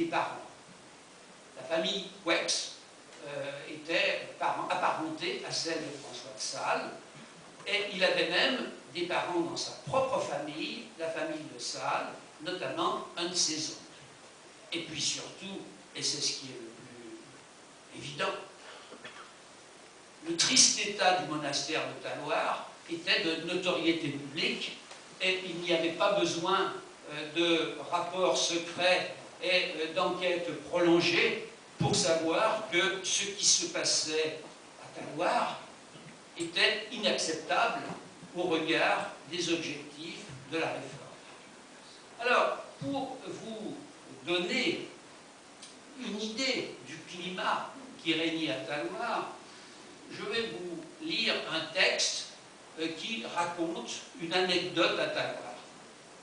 des parents. La famille Coueix était apparentée à celle de François de Sales, et il avait même des parents dans sa propre famille, la famille de Sales, notamment un de ses oncles. Et puis surtout, et c'est ce qui est le plus évident, le triste état du monastère de Talloires était de notoriété publique, et il n'y avait pas besoin de rapports secrets et d'enquêtes prolongées pour savoir que ce qui se passait à Talloires était inacceptable au regard des objectifs de la réforme. Alors, pour vous donner une idée du climat qui régnait à Talloires, je vais vous lire un texte qui raconte une anecdote à Talloires.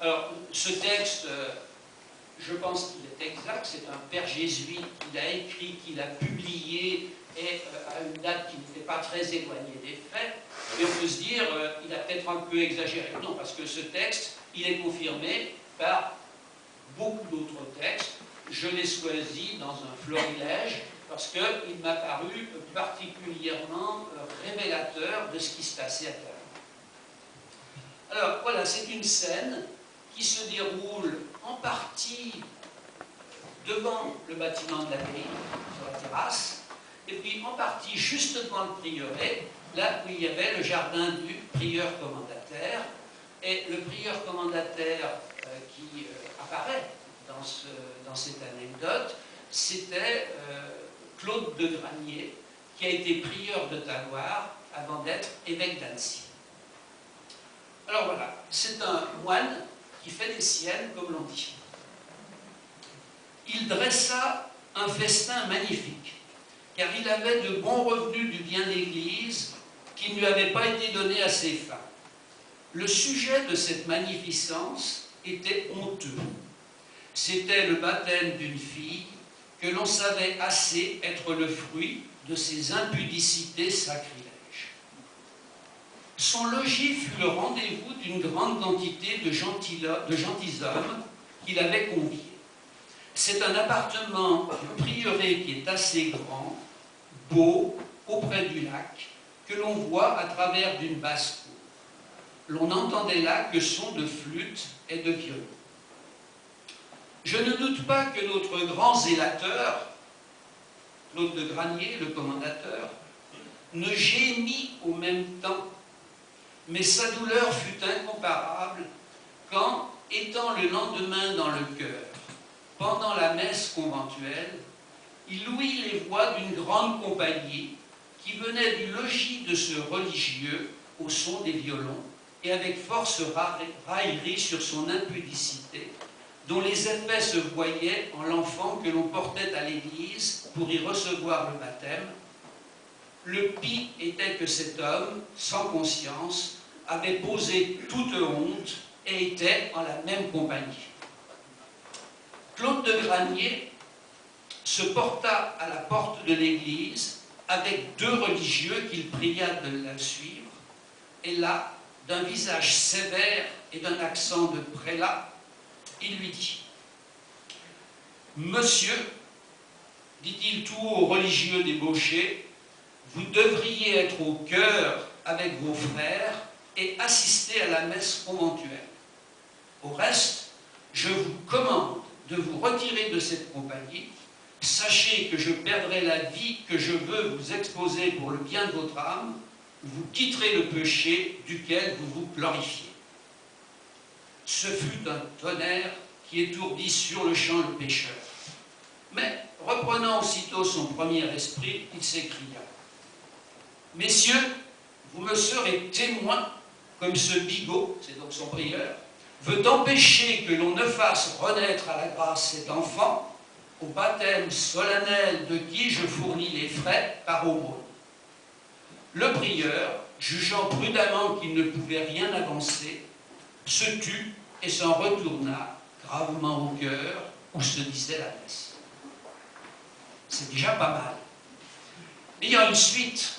Alors, ce texte, je pense qu'il est exact, c'est un père jésuite qui l'a écrit, qui l'a publié, et à une date qui n'était pas très éloignée des faits, et on peut se dire, il a peut-être un peu exagéré. Non, parce que ce texte, il est confirmé par beaucoup d'autres textes. Je l'ai choisi dans un florilège, parce qu'il m'a paru particulièrement révélateur de ce qui se passait à Talloires. Alors, voilà, c'est une scène qui se déroule en partie devant le bâtiment de l'abbaye, sur la terrasse, et puis en partie juste devant le prieuré, là où il y avait le jardin du prieur commendataire. Et le prieur commendataire qui apparaît dans cette anecdote, c'était Claude de Granier, qui a été prieur de Talloires avant d'être évêque d'Annecy. Alors voilà, c'est un moine qui fait des siennes, comme l'on dit. Il dressa un festin magnifique, car il avait de bons revenus du bien d'Église qui ne lui avaient pas été donnés à ses fins. Le sujet de cette magnificence était honteux. C'était le baptême d'une fille que l'on savait assez être le fruit de ses impudicités sacrilèges. Son logis fut le rendez-vous d'une grande quantité de gentilshommes qu'il avait conviés. C'est un appartement du prieuré qui est assez grand, beau, auprès du lac, que l'on voit à travers d'une basse-cour. L'on n'entendait là que sons de flûte et de violon. Je ne doute pas que notre grand zélateur, Claude de Granier, le commendateur, ne gémit au même temps, mais sa douleur fut incomparable quand, étant le lendemain dans le chœur, pendant la messe conventuelle, il ouït les voix d'une grande compagnie qui venait du logis de ce religieux au son des violons et avec force raillerie sur son impudicité, dont les effets se voyaient en l'enfant que l'on portait à l'église pour y recevoir le baptême. Le pis était que cet homme, sans conscience, avait posé toute honte et était en la même compagnie. Claude de Granier se porta à la porte de l'église avec deux religieux qu'il pria de le suivre, et là, d'un visage sévère et d'un accent de prélat, il lui dit « Monsieur, dit-il tout haut au religieux débauché, vous devriez être au chœur avec vos frères et assister à la messe conventuelle. Au reste, je vous commande de vous retirer de cette compagnie. Sachez que je perdrai la vie que je veux vous exposer pour le bien de votre âme. Vous quitterez le péché duquel vous vous glorifiez. » Ce fut un tonnerre qui étourdit sur le champ le pécheur. Mais, reprenant aussitôt son premier esprit, il s'écria « Messieurs, vous me serez témoins, comme ce bigot, c'est donc son prieur, veut empêcher que l'on ne fasse renaître à la grâce cet enfant, au baptême solennel de qui je fournis les frais par aumône. » Le prieur, jugeant prudemment qu'il ne pouvait rien avancer, se tut et s'en retourna gravement au chœur où se disait la messe. C'est déjà pas mal. Il y a une suite.